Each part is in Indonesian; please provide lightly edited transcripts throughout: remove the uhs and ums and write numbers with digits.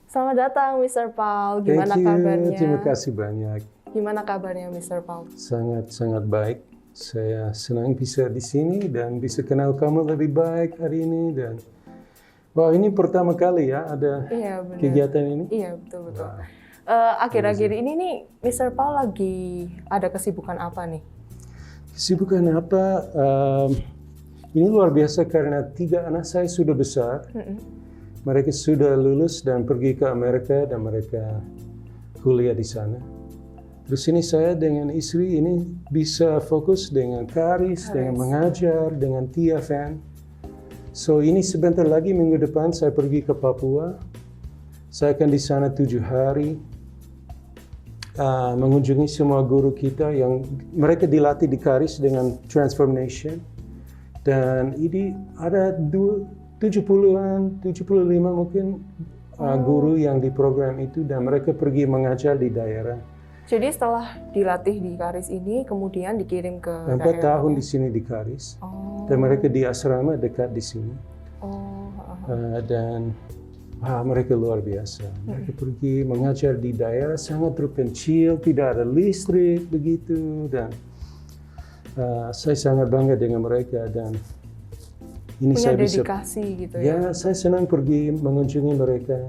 Selamat datang, Mr. Paul. Gimana Thank you. kabarnya? Terima kasih banyak. Gimana kabarnya, Mr. Paul? Sangat baik. Saya senang bisa di sini dan bisa kenal kamu lebih baik hari ini. Dan wah, ini pertama kali ya ada kegiatan ini. Iya, betul. Wow. Akhir-akhir ini nih, Mr. Paul lagi ada kesibukan apa nih? Kesibukan apa? Ini luar biasa karena 3 anak saya sudah besar. Mereka sudah lulus dan pergi ke Amerika dan mereka kuliah di sana. Terus ini saya dengan istri ini bisa fokus dengan Karis, dengan mengajar, dengan Tia Van. So ini sebentar lagi minggu depan saya pergi ke Papua. Saya akan di sana 7 hari. Mengunjungi semua guru kita yang mereka dilatih di Karis dengan Transformation. Dan ini ada 70-an, 75 mungkin guru yang di program itu dan mereka pergi mengajar di daerah. Jadi setelah dilatih di Karis ini, kemudian dikirim ke 4 tahun di sini di Karis. Dan mereka di asrama dekat di sini. Dan mereka luar biasa. Mereka pergi mengajar di daerah sangat terpencil, tidak ada listrik begitu. Dan saya sangat bangga dengan mereka dan ini punya saya dedikasi bisa, gitu ya. Ya, saya senang pergi mengunjungi mereka.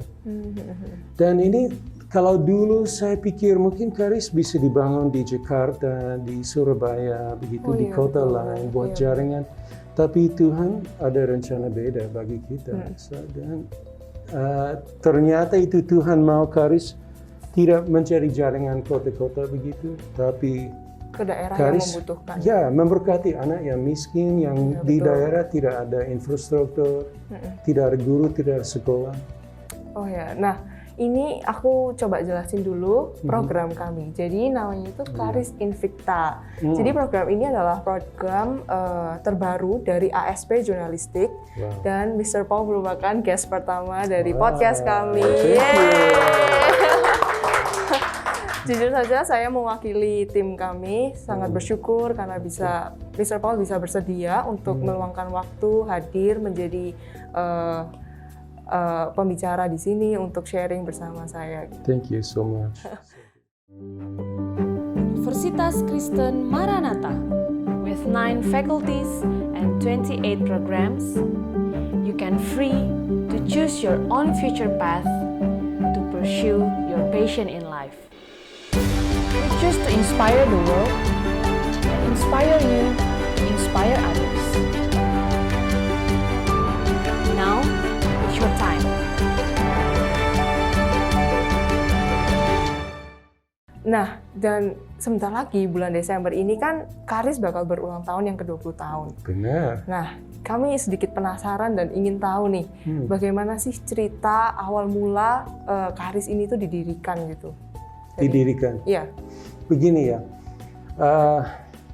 Dan ini kalau dulu saya pikir mungkin Karis bisa dibangun di Jakarta, di Surabaya, begitu di kota lain buat jaringan. Tapi Tuhan ada rencana beda bagi kita. Dan ternyata itu Tuhan mau Karis tidak mencari jaringan kota-kota begitu, tapi ke daerah Karis, yang membutuhkan. Ya, memberkati anak yang miskin, yang di daerah tidak ada infrastruktur, tidak ada guru, tidak ada sekolah. Oh ya, nah ini aku coba jelasin dulu program kami. Jadi namanya itu Karis Invicta. Jadi program ini adalah program terbaru dari ASP Jurnalistik. Dan Mr. Paul merupakan guest pertama dari podcast kami. Jujur saja saya mewakili tim kami, sangat bersyukur karena bisa Mr. Paul bisa bersedia untuk meluangkan waktu hadir menjadi pembicara di sini untuk sharing bersama saya. Thank you so much. Universitas Kristen Maranatha, with 9 faculties and 28 programs, you can free to choose your own future path to pursue your passion in life. We choose to inspire the world, inspire you to inspire others. Now, it's your time. Nah, dan sebentar lagi bulan Desember ini kan Karis bakal berulang tahun yang ke-20 tahun. Benar. Nah, kami sedikit penasaran dan ingin tahu nih, bagaimana sih cerita awal mula Karis ini tuh didirikan gitu. Didirikan? Iya. Begini ya,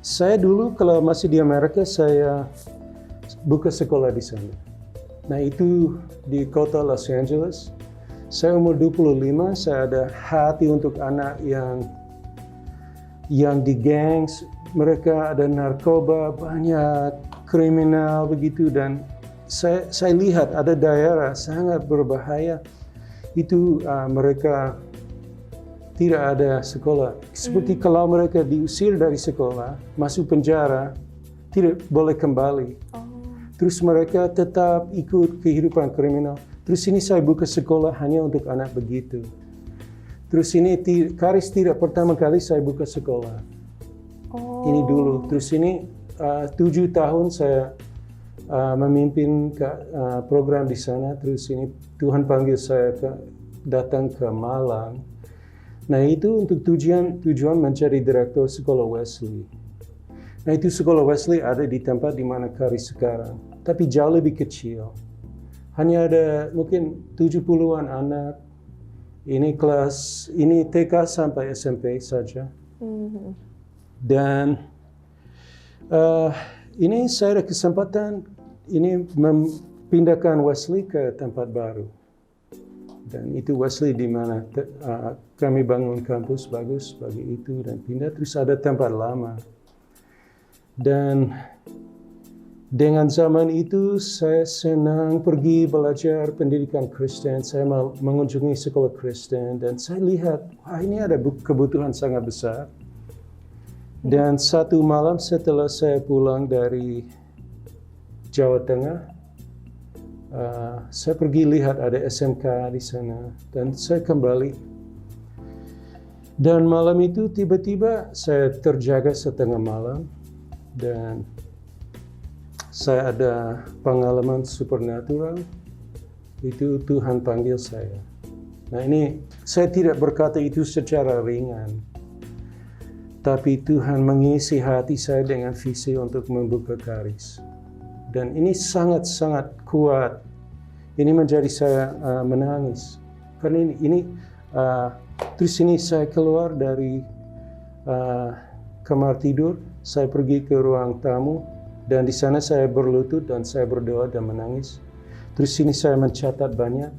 saya dulu kalau masih di Amerika, saya buka sekolah di sana. Nah itu di kota Los Angeles. Saya umur 25, saya ada hati untuk anak yang di gangs, mereka ada narkoba, banyak kriminal begitu. Dan saya lihat ada daerah sangat berbahaya, itu mereka tidak ada sekolah. Seperti kalau mereka diusir dari sekolah, masuk penjara, tidak boleh kembali. Terus mereka tetap ikut kehidupan kriminal. Terus ini saya buka sekolah hanya untuk anak begitu. Terus ini Karis tidak pertama kali saya buka sekolah. Ini dulu. Terus ini 7 tahun saya memimpin program di sana. Terus ini Tuhan panggil saya datang ke Malang. Nah itu untuk tujuan mencari direktur sekolah Wesley. Nah itu sekolah Wesley ada di tempat di mana Karis sekarang, tapi jauh lebih kecil. Hanya ada mungkin 70-an anak. Ini TK sampai SMP saja. Dan ini saya ada kesempatan ini memindahkan Wesley ke tempat baru. Dan itu Wesley di mana kami bangun kampus bagus bagi itu dan pindah, terus ada tempat lama. Dan Dengan zaman itu saya senang pergi belajar pendidikan Kristen, saya mengunjungi sekolah Kristen dan saya lihat, wah ini ada kebutuhan sangat besar. Dan satu malam setelah saya pulang dari Jawa Tengah, saya pergi lihat ada SMK di sana dan saya kembali. Dan malam itu tiba-tiba saya terjaga setengah malam dan saya ada pengalaman supernatural, itu Tuhan panggil saya. Nah ini, saya tidak berkata itu secara ringan, tapi Tuhan mengisi hati saya dengan visi untuk membuka Karis. Dan ini sangat-sangat kuat. Ini menjadi saya menangis. Karena terus ini saya keluar dari kamar tidur, saya pergi ke ruang tamu, dan di sana saya berlutut dan saya berdoa dan menangis. Terus sini saya mencatat banyak,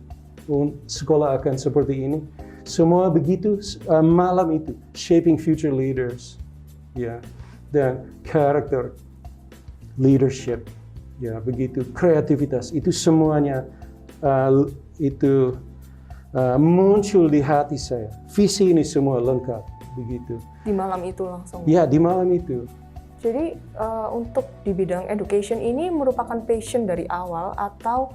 sekolah akan seperti ini. Semua begitu malam itu, shaping future leaders, ya, dan karakter, leadership, ya begitu, kreativitas, itu semuanya muncul di hati saya. Visi ini semua lengkap, begitu. Di malam itu langsung? Ya, di malam itu. Jadi untuk di bidang education ini merupakan passion dari awal atau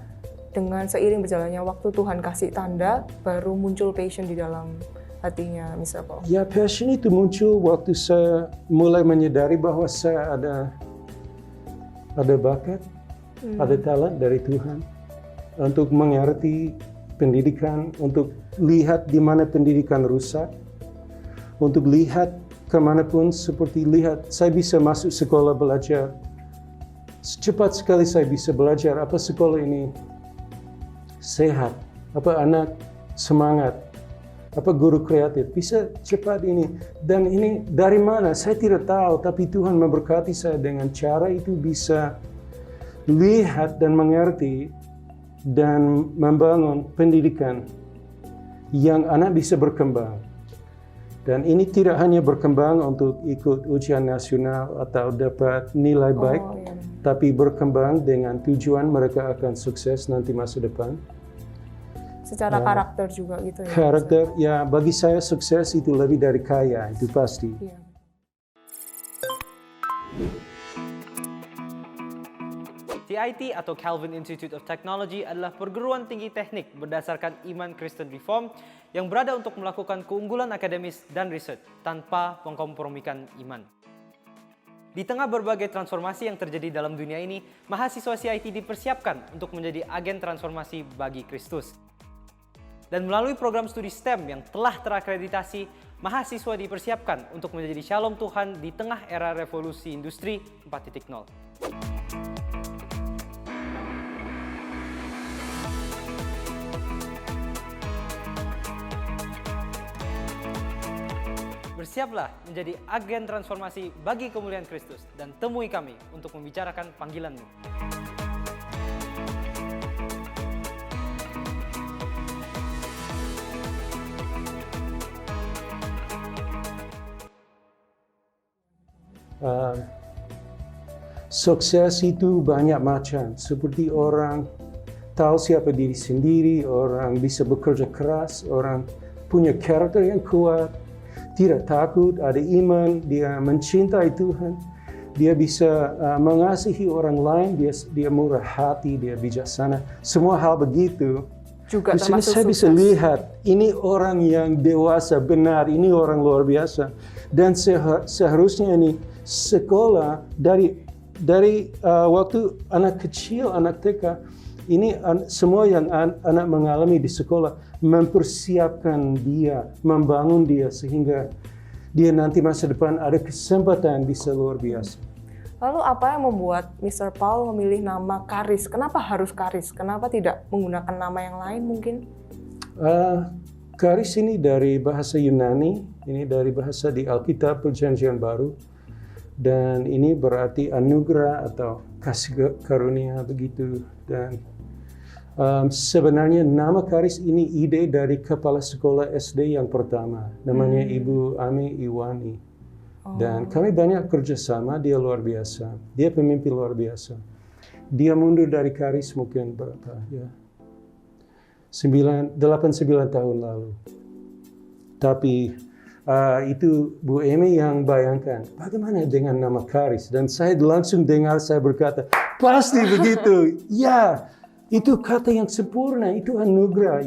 dengan seiring berjalannya waktu Tuhan kasih tanda baru muncul passion di dalam hatinya Mr. Paul? Ya, passion itu muncul waktu saya mulai menyadari bahwa saya ada bakat, ada talent dari Tuhan untuk mengerti pendidikan, untuk lihat di mana pendidikan rusak, untuk lihat kemanapun, seperti lihat, saya bisa masuk sekolah belajar. Cepat sekali saya bisa belajar, apa sekolah ini sehat, apa anak semangat, apa guru kreatif, bisa cepat ini. Dan ini dari mana, saya tidak tahu, tapi Tuhan memberkati saya dengan cara itu bisa lihat dan mengerti dan membangun pendidikan yang anak bisa berkembang. Dan ini tidak hanya berkembang untuk ikut ujian nasional atau dapat nilai baik, tapi berkembang dengan tujuan mereka akan sukses nanti masa depan. Secara karakter juga gitu ya? Karakter, ya bagi saya sukses itu lebih dari kaya, itu pasti. Iya. CIT atau Calvin Institute of Technology adalah perguruan tinggi teknik berdasarkan iman Kristen Reform yang berada untuk melakukan keunggulan akademis dan riset tanpa mengkompromikan iman. Di tengah berbagai transformasi yang terjadi dalam dunia ini, mahasiswa CIT dipersiapkan untuk menjadi agen transformasi bagi Kristus. Dan melalui program studi STEM yang telah terakreditasi, mahasiswa dipersiapkan untuk menjadi shalom Tuhan di tengah era revolusi industri 4.0. Bersiaplah menjadi agen transformasi bagi kemuliaan Kristus dan temui kami untuk membicarakan panggilanmu. Sukses itu banyak macam, seperti orang tahu siapa diri sendiri, orang bisa bekerja keras, orang punya karakter yang kuat, tidak takut, ada iman, dia mencintai Tuhan, dia bisa mengasihi orang lain, dia murah hati, dia bijaksana, semua hal begitu. Juga di sini termasuk saya bisa sukses. lihat, ini orang yang dewasa, benar, ini orang luar biasa. Dan seharusnya ini sekolah dari waktu anak kecil, anak TK, ini semua yang anak mengalami di sekolah mempersiapkan dia, membangun dia sehingga dia nanti masa depan ada kesempatan bisa luar biasa. Lalu apa yang membuat Mr. Paul memilih nama Karis? Kenapa harus Karis? Kenapa tidak menggunakan nama yang lain mungkin? Karis ini dari bahasa Yunani, ini dari bahasa di Alkitab Perjanjian Baru, dan ini berarti anugerah atau kasih karunia begitu. Dan sebenarnya nama Karis ini ide dari kepala sekolah SD yang pertama, namanya Ibu Ami Iwani. Dan kami banyak kerjasama, dia luar biasa, dia pemimpin luar biasa. dia mundur dari Karis mungkin berapa ya? 8-9 tahun lalu. Tapi itu Bu Emy yang bayangkan, bagaimana dengan nama Karis? Dan saya langsung dengar, saya berkata, pasti begitu. Ya, itu kata yang sempurna, itu anugerah,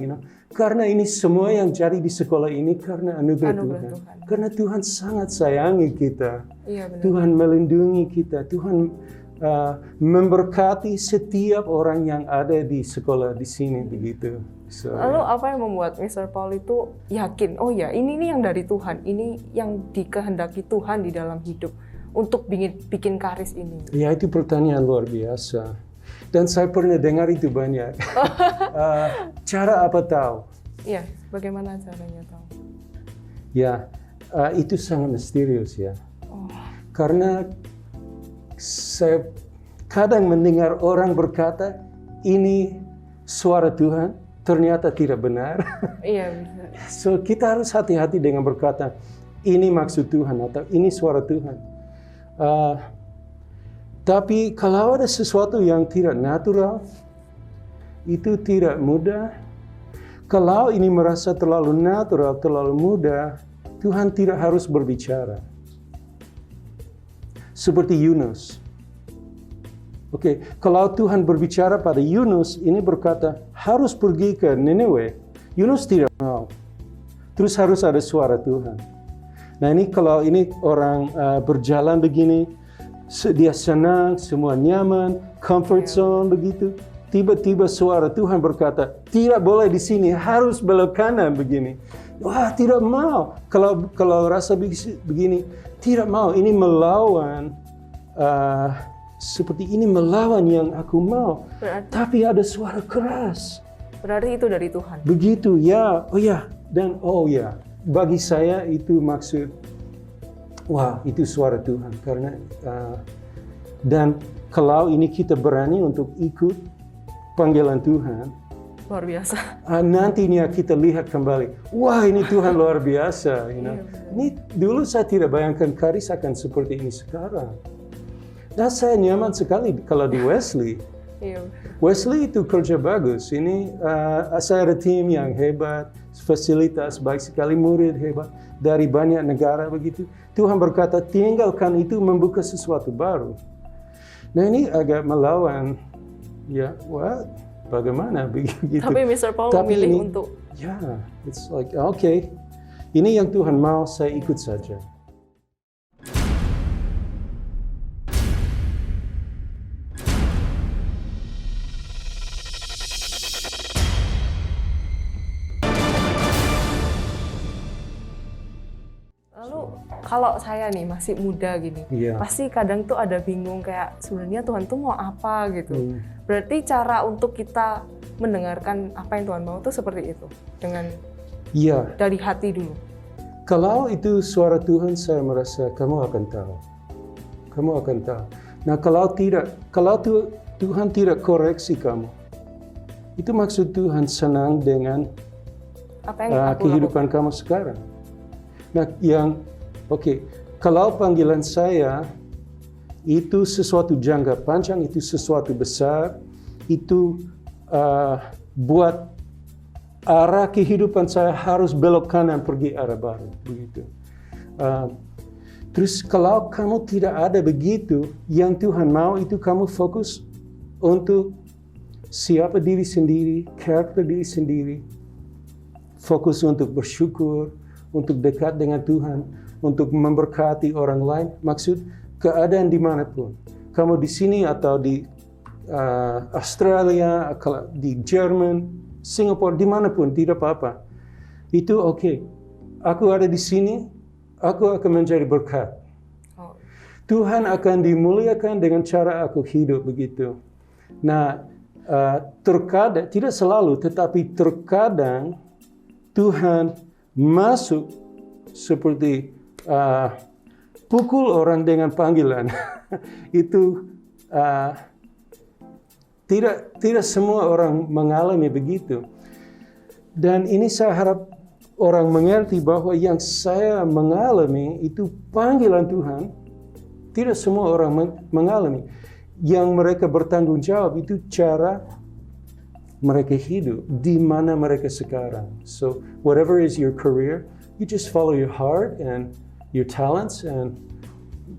Karena ini semua yang jadi di sekolah ini karena anugerah Tuhan. Karena Tuhan sangat sayangi kita. Iya, benar. Tuhan melindungi kita. Tuhan memberkati setiap orang yang ada di sekolah di sini begitu. Lalu apa yang membuat Mr. Paul itu yakin, oh ya ini nih yang dari Tuhan, ini yang dikehendaki Tuhan di dalam hidup untuk bikin Karis ini? Ya, itu pertanyaan luar biasa. Dan saya pernah dengar itu banyak. Cara apa tahu? Iya, bagaimana caranya tahu? Ya, itu sangat misterius ya. Karena saya kadang mendengar orang berkata, ini suara Tuhan, ternyata tidak benar. Iya, bisa. So, kita harus hati-hati dengan berkata, ini maksud Tuhan atau ini suara Tuhan. Tapi kalau ada sesuatu yang tidak natural, itu tidak mudah. Kalau ini merasa terlalu natural, terlalu mudah, Tuhan tidak harus berbicara. Seperti Yunus. Oke, kalau Tuhan berbicara pada Yunus, ini berkata, harus pergi ke Nineveh. Yunus tidak mau. Terus harus ada suara Tuhan. Nah ini kalau ini orang berjalan begini, dia senang, semua nyaman, comfort zone begitu. Tiba-tiba suara Tuhan berkata, tidak boleh di sini, harus belok kanan begini. Wah, tidak mau. Kalau rasa begini, tidak mau. Ini melawan, seperti ini melawan yang aku mau. Tapi ada suara keras. Berarti itu dari Tuhan. Begitu, ya. Oh ya, dan oh ya. Bagi saya itu maksud, wah itu suara Tuhan. Karena dan kalau ini kita berani untuk ikut panggilan Tuhan, luar biasa. Nantinya kita lihat kembali, wah ini Tuhan luar biasa. Ini dulu saya tidak bayangkan Karis akan seperti ini sekarang. Dan saya nyaman sekali kalau di Wesley. Wesley itu kerja bagus. Ini saya ada tim yang hebat, fasilitas baik sekali, murid hebat dari banyak negara begitu. Tuhan berkata tinggalkan itu, membuka sesuatu baru. Nah ini agak melawan, ya, bagaimana begitu. Tapi Mr. Paul memilih ini, untuk. Ya, it's like okay, ini yang Tuhan mau, saya ikut saja. Kalau saya nih masih muda gini, pasti kadang tuh ada bingung kayak sebenarnya Tuhan tuh mau apa gitu. Berarti cara untuk kita mendengarkan apa yang Tuhan mau tuh seperti itu, dengan dari hati dulu. Kalau itu suara Tuhan, saya merasa kamu akan tahu. Kamu akan tahu. Nah kalau Tuhan tidak koreksi kamu, itu maksud Tuhan senang dengan kehidupan kamu sekarang. Nah kalau panggilan saya itu sesuatu jangka panjang, itu sesuatu besar, itu buat arah kehidupan saya harus belok kanan pergi arah baru, begitu. Terus kalau kamu tidak ada begitu, yang Tuhan mau itu kamu fokus untuk siapa diri sendiri, karakter diri sendiri, fokus untuk bersyukur, untuk dekat dengan Tuhan, untuk memberkati orang lain. Maksud keadaan dimanapun. Kamu di sini atau di Australia, di Jerman, Singapura, dimanapun, tidak apa-apa. Itu oke. Aku ada di sini, aku akan menjadi berkat. Tuhan akan dimuliakan dengan cara aku hidup begitu. Nah, terkadang, tidak selalu, tetapi terkadang Tuhan masuk seperti pukul orang dengan panggilan. Itu tidak semua orang mengalami begitu. Dan ini saya harap orang mengerti bahwa yang saya mengalami itu panggilan Tuhan. Tidak semua orang mengalami. yang mereka bertanggung jawab itu cara mereka hidup, di mana mereka sekarang. So whatever is your career, you just follow your heart and your talents and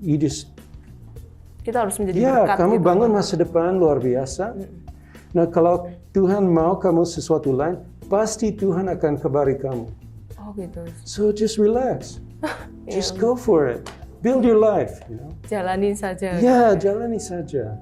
you just Kita harus menjadi ya, berkat. kamu gitu. bangun masa depan luar biasa. Nah, kalau Tuhan mau kamu sesuatu lain, pasti Tuhan akan kabari kamu. Oh gitu. So just relax. Just go for it. Build your life, you know. Jalanin saja. Ya, jalani saja.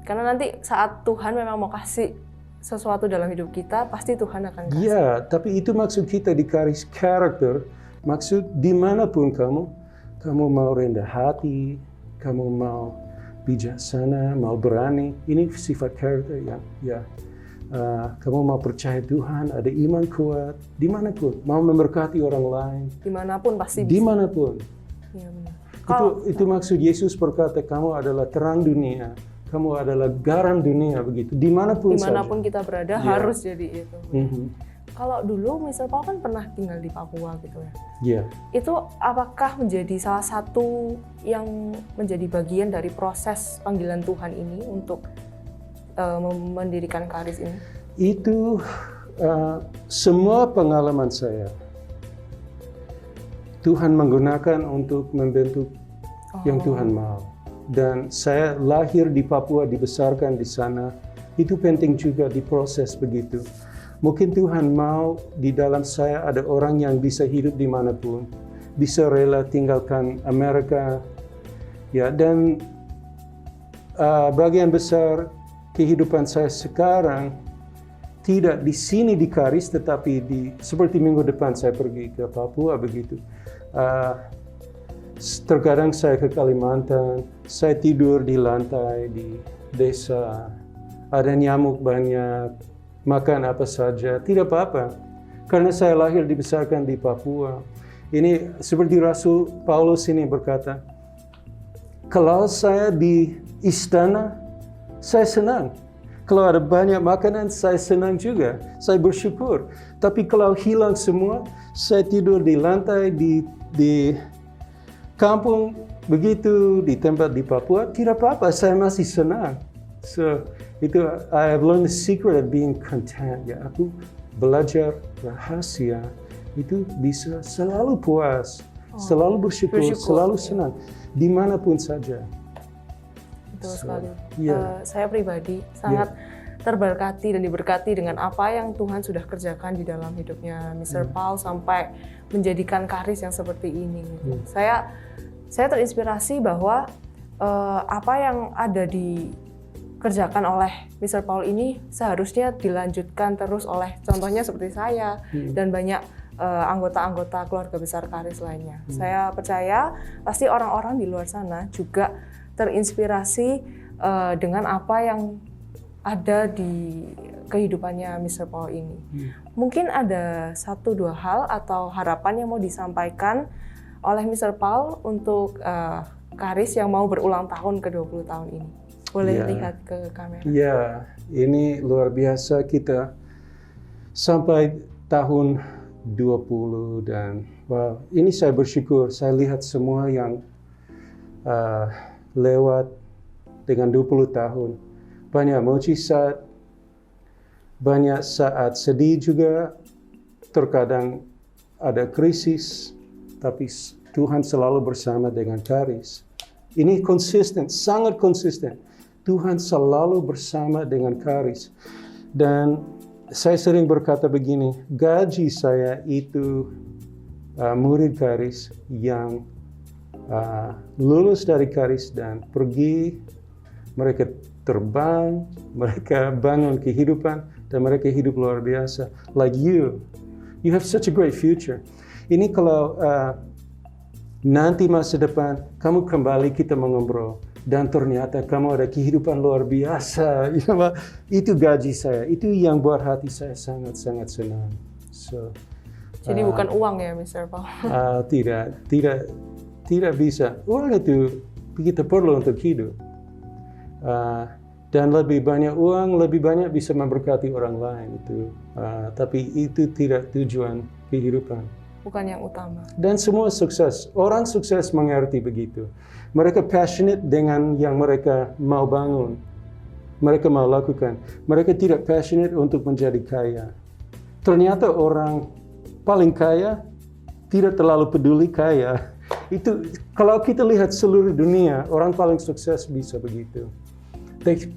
Karena nanti saat Tuhan memang mau kasih sesuatu dalam hidup kita, pasti Tuhan akan kasih. Ya, tapi itu maksud kita di karakter. Maksud dimanapun kamu mau rendah hati, kamu mau bijaksana, mau berani. Ini sifat karakter yang ya. Kamu mau percaya Tuhan, ada iman kuat, dimanapun, mau memberkati orang lain, Dimanapun pasti bisa. dimanapun. Iya benar. Itu maksud Yesus berkata, kamu adalah terang dunia, kamu adalah garam dunia, begitu. Dimanapun kita berada Iya. harus jadi itu. saja. Kalau dulu Mr. Paul kan pernah tinggal di Papua gitu ya. Iya. Itu apakah menjadi salah satu yang menjadi bagian dari proses panggilan Tuhan ini untuk mendirikan Karis ini? Itu semua pengalaman saya. Tuhan menggunakan untuk membentuk yang Tuhan mau. Dan saya lahir di Papua, dibesarkan di sana. Itu penting juga diproses begitu. Mungkin Tuhan mau di dalam saya ada orang yang bisa hidup dimanapun. Bisa rela tinggalkan Amerika. Ya, dan bagian besar kehidupan saya sekarang tidak di sini di Karis, tetapi seperti minggu depan saya pergi ke Papua begitu. Terkadang saya ke Kalimantan, saya tidur di lantai di desa, ada nyamuk banyak, makan apa saja, tidak apa-apa. Karena saya lahir dibesarkan di Papua. Ini seperti Rasul Paulus ini berkata, kalau saya di istana, saya senang. Kalau ada banyak makanan, saya senang juga. Saya bersyukur. Tapi kalau hilang semua, saya tidur di lantai, di kampung, begitu, di tempat di Papua, tidak apa-apa, saya masih senang. So, itu I have learned the secret of being content. Ya, aku belajar rahasia itu bisa selalu puas, selalu bersyukur, selalu senang, dimanapun saja. Betul sekali. Yeah. Saya pribadi sangat terberkati dan diberkati dengan apa yang Tuhan sudah kerjakan di dalam hidupnya Mr. Paul sampai menjadikan Karis yang seperti ini. Saya terinspirasi bahwa apa yang ada dikerjakan oleh Mr. Paul ini seharusnya dilanjutkan terus oleh contohnya seperti saya dan banyak anggota-anggota keluarga besar Karis lainnya. Saya percaya pasti orang-orang di luar sana juga terinspirasi dengan apa yang ada di kehidupannya Mr. Paul ini. Mungkin ada 1-2 hal atau harapan yang mau disampaikan oleh Mr. Paul untuk Karis yang mau berulang tahun ke 20 tahun ini. Boleh lihat ke kamera. Ya, ini luar biasa kita sampai tahun 20 dan wow, ini saya bersyukur. Saya lihat semua yang lewat dengan 20 tahun. Banyak mujizat, banyak saat sedih juga, terkadang ada krisis, tapi Tuhan selalu bersama dengan Karis. Ini konsisten, sangat konsisten. Tuhan selalu bersama dengan Karis. Dan saya sering berkata begini, gaji saya itu murid Karis yang lulus dari Karis dan pergi, mereka terbang, mereka bangun kehidupan, dan mereka hidup luar biasa. Like you have such a great future. Ini kalau nanti masa depan, kamu kembali kita mengobrol, dan ternyata kamu ada kehidupan luar biasa. Itu gaji saya, itu yang buat hati saya sangat-sangat senang. So, jadi bukan uang ya, Mr. Paul? Tidak bisa. Uang itu kita perlu untuk hidup. Dan lebih banyak uang, lebih banyak bisa memberkati orang lain itu. Tapi itu tidak tujuan kehidupan. bukan yang utama. Dan semua sukses. Orang sukses mengerti begitu. Mereka passionate dengan yang mereka mau bangun. Mereka mau lakukan. Mereka tidak passionate untuk menjadi kaya. Ternyata orang paling kaya tidak terlalu peduli kaya. Itu kalau kita lihat seluruh dunia, orang paling sukses bisa begitu.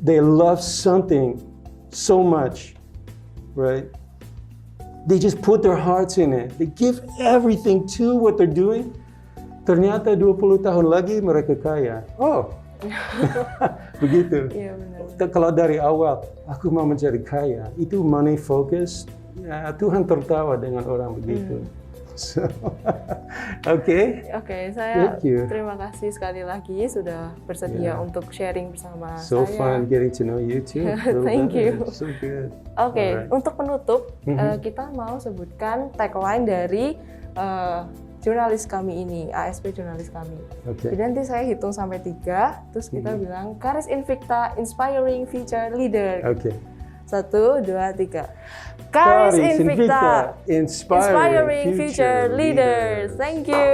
They love something so much, right? They just put their hearts in it. They give everything to what they're doing. Ternyata 20 tahun lagi mereka kaya. Oh, begitu. Iya benar. Kalau dari awal, aku mau menjadi kaya, itu money focus. Ya, Tuhan tertawa dengan orang begitu. So, Oke, saya Thank you. terima kasih sekali lagi sudah bersedia Yeah. untuk sharing bersama So saya. fun getting to know you too. Thank you. So good. Oke, Alright. untuk penutup, kita mau sebutkan tagline dari jurnalis kami ini, ASP jurnalis kami. Okay. Jadi nanti saya hitung sampai 3, terus kita bilang Charis Invicta Inspiring Future Leader. Okay. 1, 2, 3. Charis Invicta Inspiring Future Leaders. Thank you.